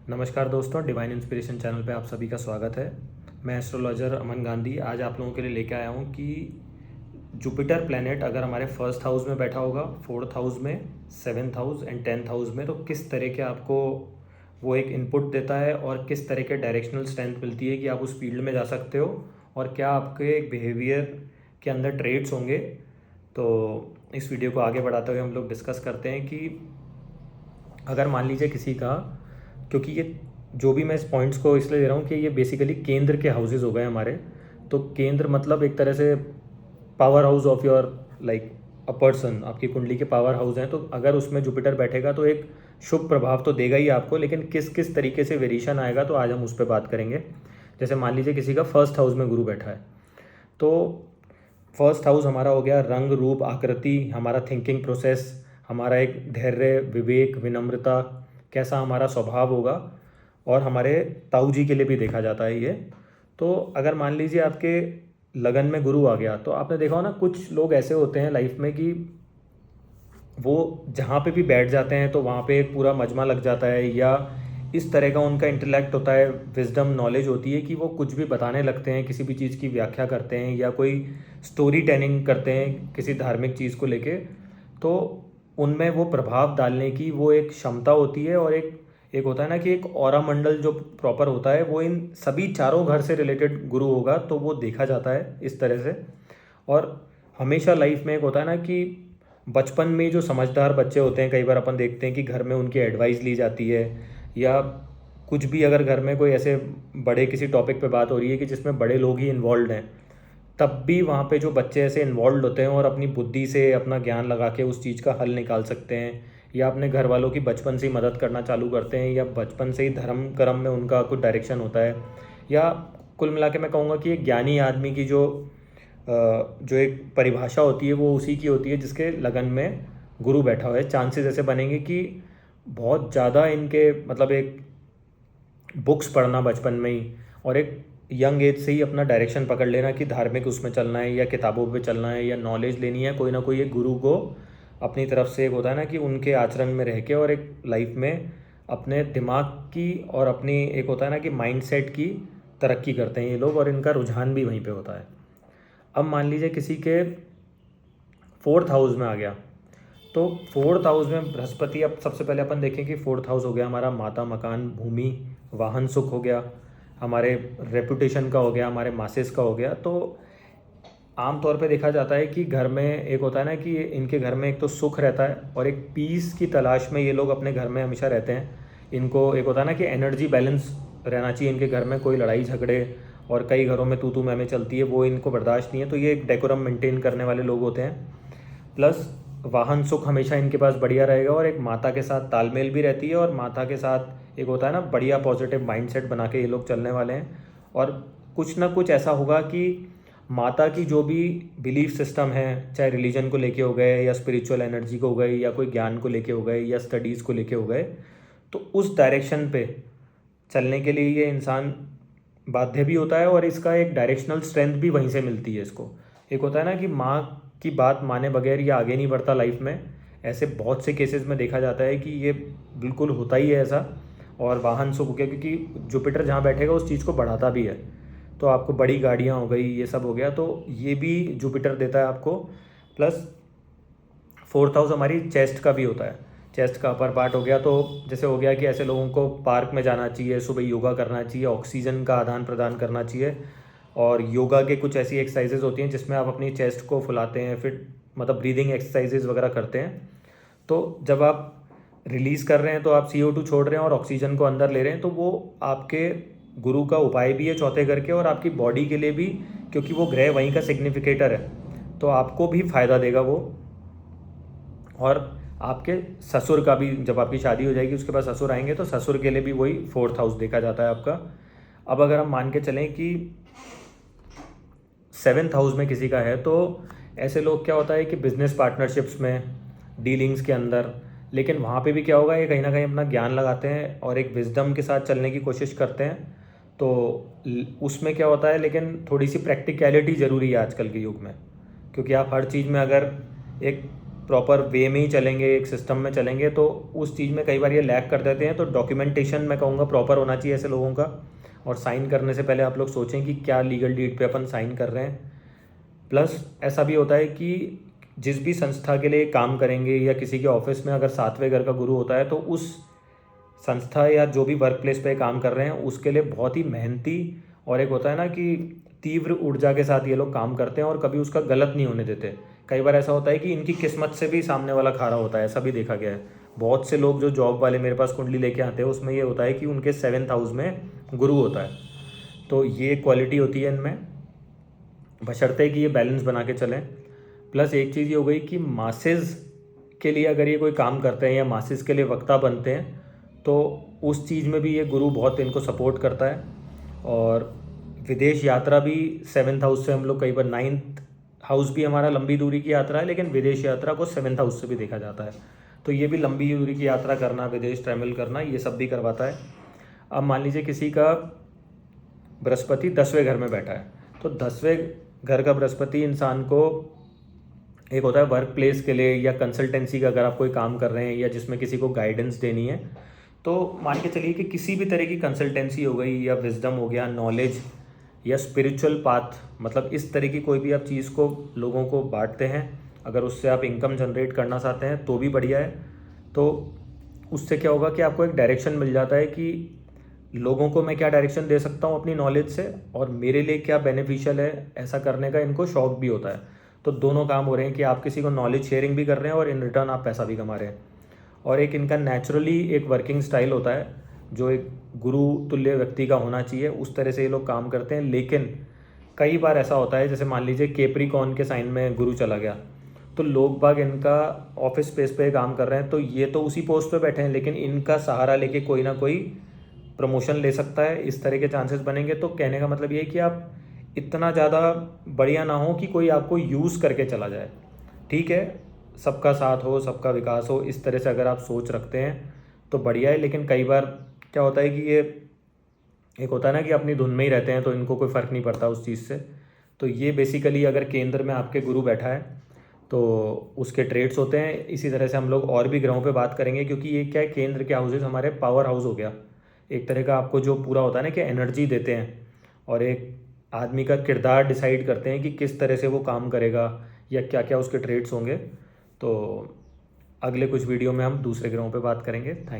नमस्कार दोस्तों, divine inspiration channel पे आप सभी का स्वागत है। मैं एस्ट्रोलॉजर अमन गांधी आज आप लोगों के लिए लेके आया हूँ कि जुपिटर प्लैनेट अगर हमारे फर्स्ट हाउस में बैठा होगा, फोर्थ हाउस में, seventh house and tenth house में, तो किस तरह के आपको वो एक इनपुट देता है और किस तरह के डायरेक्शनल स्ट्रेंथ मिलती है कि आप उस फील्ड में जा सकते हो और क्या आपके बिहेवियर के अंदर ट्रेड्स होंगे। तो इस वीडियो को आगे बढ़ाते हुए हम लोग डिस्कस करते हैं कि अगर मान लीजिए किसी का, क्योंकि ये जो भी मैं इस पॉइंट्स को इसलिए दे रहा हूँ कि ये बेसिकली केंद्र के हाउसेज हो गए हमारे। तो केंद्र मतलब एक तरह से power house of your like a person, आपकी कुंडली के पावर हाउस हैं। तो अगर उसमें जुपिटर बैठेगा तो एक शुभ प्रभाव तो देगा ही आपको, लेकिन किस किस तरीके से वेरिएशन आएगा तो आज हम उस पर बात करेंगे। जैसे मान लीजिए किसी का फर्स्ट हाउस में गुरु बैठा है, तो फर्स्ट हाउस हमारा हो गया रंग रूप आकृति, हमारा थिंकिंग प्रोसेस, हमारा एक धैर्य विवेक विनम्रता, कैसा हमारा स्वभाव होगा। और हमारे ताऊ जी के लिए भी देखा जाता है ये। तो अगर मान लीजिए आपके लगन में गुरु आ गया, तो आपने देखा हो ना, कुछ लोग ऐसे होते हैं लाइफ में कि वो जहाँ पे भी बैठ जाते हैं तो वहाँ पे एक पूरा मजमा लग जाता है, या इस तरह का उनका इंटेलेक्ट होता है, विजडम नॉलेज होती है कि वो कुछ भी बताने लगते हैं, किसी भी चीज़ की व्याख्या करते हैं या कोई स्टोरी टेलिंग करते हैं किसी धार्मिक चीज़ को लेके। तो उनमें वो प्रभाव डालने की वो एक क्षमता होती है। और एक एक होता है ना कि एक ऑरा मंडल जो प्रॉपर होता है वो इन सभी चारों घर से रिलेटेड गुरु होगा, तो वो देखा जाता है इस तरह से। और हमेशा लाइफ में एक होता है ना कि बचपन में जो समझदार बच्चे होते हैं, कई बार अपन देखते हैं कि घर में उनकी एडवाइस ली जाती है, या कुछ भी अगर घर में कोई ऐसे बड़े किसी टॉपिक पे बात हो रही है कि जिसमें बड़े लोग ही इन्वॉल्व हैं, तब भी वहाँ पे जो बच्चे ऐसे इन्वॉल्व होते हैं और अपनी बुद्धि से अपना ज्ञान लगा के उस चीज़ का हल निकाल सकते हैं, या अपने घर वालों की बचपन से ही मदद करना चालू करते हैं, या बचपन से ही धर्म कर्म में उनका कुछ डायरेक्शन होता है। या कुल मिला के मैं कहूँगा कि एक ज्ञानी आदमी की जो एक परिभाषा होती है वो उसी की होती है जिसके लगन में गुरु बैठा हुआ है। चांसेस ऐसे बनेंगे कि बहुत ज़्यादा इनके मतलब एक बुक्स पढ़ना बचपन में ही, और एक यंग एज से ही अपना डायरेक्शन पकड़ लेना कि धार्मिक उसमें चलना है या किताबों पे चलना है या नॉलेज लेनी है, कोई ना कोई एक गुरु को अपनी तरफ से। एक होता है ना कि उनके आचरण में रह के और एक लाइफ में अपने दिमाग की और अपनी एक होता है ना कि माइंडसेट की तरक्की करते हैं ये लोग, और इनका रुझान भी वहीं पे होता है। अब मान लीजिए किसी के फोर्थ हाउस में आ गया, तो फोर्थ हाउस में बृहस्पति। अब सबसे पहले अपन देखें कि फोर्थ हाउस हो गया हमारा माता मकान भूमि वाहन सुख हो गया, हमारे रेपुटेशन का हो गया, हमारे मासेस का हो गया। तो आम तौर पे देखा जाता है कि घर में एक होता है ना कि इनके घर में एक तो सुख रहता है और एक पीस की तलाश में ये लोग अपने घर में हमेशा रहते हैं। इनको एक होता है ना कि एनर्जी बैलेंस रहना चाहिए इनके घर में, कोई लड़ाई झगड़े और कई घरों में तू मैं चलती है वो इनको बर्दाश्त नहीं है। तो ये एक डेकोरम मेंटेन करने वाले लोग होते हैं। प्लस वाहन सुख हमेशा इनके पास बढ़िया रहेगा, और एक माता के साथ तालमेल भी रहती है, और माता के साथ एक होता है ना बढ़िया पॉजिटिव माइंडसेट बना के ये लोग चलने वाले हैं। और कुछ ना कुछ ऐसा होगा कि माता की जो भी बिलीफ सिस्टम है, चाहे रिलीजन को लेके हो गए या स्पिरिचुअल एनर्जी को हो गए या कोई ज्ञान को लेके हो गए या स्टडीज़ को लेके हो गए, तो उस डायरेक्शन पे चलने के लिए ये इंसान बाध्य भी होता है, और इसका एक डायरेक्शनल स्ट्रेंथ भी वहीं से मिलती है इसको। एक होता है ना कि माँ की बात माने बगैर ये आगे नहीं बढ़ता लाइफ में। ऐसे बहुत से केसेस में देखा जाता है कि ये बिल्कुल होता ही है ऐसा। और वाहन सुख हो गया, क्योंकि जुपिटर जहाँ बैठेगा उस चीज़ को बढ़ाता भी है। तो आपको बड़ी गाड़ियाँ हो गई, ये सब हो गया, तो ये भी जुपिटर देता है आपको। प्लस फोर्थ हाउस हमारी चेस्ट का भी होता है, चेस्ट का अपर पार्ट हो गया। तो जैसे हो गया कि ऐसे लोगों को पार्क में जाना चाहिए, सुबह योगा करना चाहिए, ऑक्सीजन का आदान प्रदान करना चाहिए। और योगा के कुछ ऐसी एक्सरसाइजेज होती हैं जिसमें आप अपनी चेस्ट को फुलाते हैं, फिर मतलब ब्रीदिंग एक्सरसाइजेज वगैरह करते हैं। तो जब आप रिलीज़ कर रहे हैं तो आप CO2 छोड़ रहे हैं और ऑक्सीजन को अंदर ले रहे हैं, तो वो आपके गुरु का उपाय भी है चौथे घर के, और आपकी बॉडी के लिए भी, क्योंकि वो ग्रह वहीं का सिग्निफिकेटर है, तो आपको भी फायदा देगा वो। और आपके ससुर का भी, जब आपकी शादी हो जाएगी उसके बाद ससुर आएंगे, तो ससुर के लिए भी वही फोर्थ हाउस देखा जाता है आपका। अब अगर हम मान के चलें कि सेवेंथ हाउस में किसी का है, तो ऐसे लोग क्या होता है कि बिजनेस पार्टनरशिप्स में, डीलिंग्स के अंदर, लेकिन वहाँ पे भी क्या होगा, ये कहीं ना कहीं अपना ज्ञान लगाते हैं और एक विजडम के साथ चलने की कोशिश करते हैं। तो उसमें क्या होता है, लेकिन थोड़ी सी प्रैक्टिकलिटी ज़रूरी है आजकल के युग में, क्योंकि आप हर चीज़ में अगर एक प्रॉपर वे में ही चलेंगे, एक सिस्टम में चलेंगे, तो उस चीज़ में कई बार ये लैग कर देते हैं। तो डॉक्यूमेंटेशन मैं कहूँगा प्रॉपर होना चाहिए ऐसे लोगों का। और साइन करने से पहले आप लोग सोचें कि क्या लीगल डीड पे अपन साइन कर रहे हैं। प्लस ऐसा भी होता है कि जिस भी संस्था के लिए काम करेंगे या किसी के ऑफिस में अगर 7वें घर का गुरु होता है तो उस संस्था या जो भी वर्क प्लेस पे काम कर रहे हैं उसके लिए बहुत ही मेहनती और एक होता है ना कि तीव्र ऊर्जा के साथ ये लोग काम करते हैं और कभी उसका गलत नहीं होने देते। कई बार ऐसा होता है कि इनकी किस्मत से भी सामने वाला खारा होता है, ऐसा भी देखा गया है। बहुत से लोग जो जॉब वाले मेरे पास कुंडली लेके आते हैं उसमें ये होता है कि उनके 7th हाउस में गुरु होता है। तो ये क्वालिटी होती है इनमें, बशर्ते कि ये बैलेंस बना के चलें। प्लस एक चीज़ ये हो गई कि मासेस के लिए अगर ये कोई काम करते हैं या मासेस के लिए वक्ता बनते हैं तो उस चीज़ में भी ये गुरु बहुत इनको सपोर्ट करता है। और विदेश यात्रा भी 7th हाउस से हम लोग कई बार 9th हाउस भी हमारा लंबी दूरी की यात्रा है, लेकिन विदेश यात्रा को 7th हाउस से भी देखा जाता है। तो ये भी लंबी दूरी की यात्रा करना, विदेश ट्रैवल करना, ये सब भी करवाता है। अब मान लीजिए किसी का बृहस्पति 10वें घर में बैठा है, तो 10वें घर का बृहस्पति इंसान को एक होता है वर्क प्लेस के लिए या कंसल्टेंसी का, अगर आप कोई काम कर रहे हैं या जिसमें किसी को गाइडेंस देनी है, तो मान के चलिए कि किसी भी तरह की कंसल्टेंसी हो गई या विजडम हो गया, नॉलेज या स्पिरिचुअल पाथ, मतलब इस तरह की कोई भी आप चीज़ को लोगों को बांटते हैं, अगर उससे आप इनकम जनरेट करना चाहते हैं तो भी बढ़िया है। तो उससे क्या होगा कि आपको एक डायरेक्शन मिल जाता है कि लोगों को मैं क्या डायरेक्शन दे सकता हूँ अपनी नॉलेज से और मेरे लिए क्या बेनिफिशियल है, ऐसा करने का इनको शौक भी होता है। तो दोनों काम हो रहे हैं कि आप किसी को नॉलेज शेयरिंग भी कर रहे हैं और इन रिटर्न आप पैसा भी कमा रहे हैं। और एक इनका नेचुरली एक वर्किंग स्टाइल होता है जो एक गुरु तुल्य व्यक्ति का होना चाहिए, उस तरह से ये लोग काम करते हैं। लेकिन कई बार ऐसा होता है, जैसे मान लीजिए कैप्रिकॉर्न के साइन में गुरु चला गया, तो लोग बाग इनका ऑफिस स्पेस पे काम कर रहे हैं, तो ये तो उसी पोस्ट पे बैठे हैं, लेकिन इनका सहारा लेके कोई ना कोई प्रमोशन ले सकता है, इस तरह के चांसेस बनेंगे। तो कहने का मतलब ये है कि आप इतना ज़्यादा बढ़िया ना हो कि कोई आपको यूज़ करके चला जाए। ठीक है, सबका साथ हो, सबका विकास हो, इस तरह से अगर आप सोच रखते हैं तो बढ़िया है। लेकिन कई बार क्या होता है कि ये एक होता है ना कि अपनी धुन में ही रहते हैं, तो इनको कोई फ़र्क नहीं पड़ता उस चीज़ से। तो ये बेसिकली अगर केंद्र में आपके गुरु बैठा है तो उसके ट्रेड्स होते हैं। इसी तरह से हम लोग और भी ग्रहों पे बात करेंगे, क्योंकि ये क्या है, केंद्र के हाउसेज हमारे पावर हाउस हो गया एक तरह का, आपको जो पूरा होता है ना कि एनर्जी देते हैं और एक आदमी का किरदार डिसाइड करते हैं कि किस तरह से वो काम करेगा या क्या क्या उसके ट्रेड्स होंगे। तो अगले कुछ वीडियो में हम दूसरे ग्रहों पे बात करेंगे। थैंक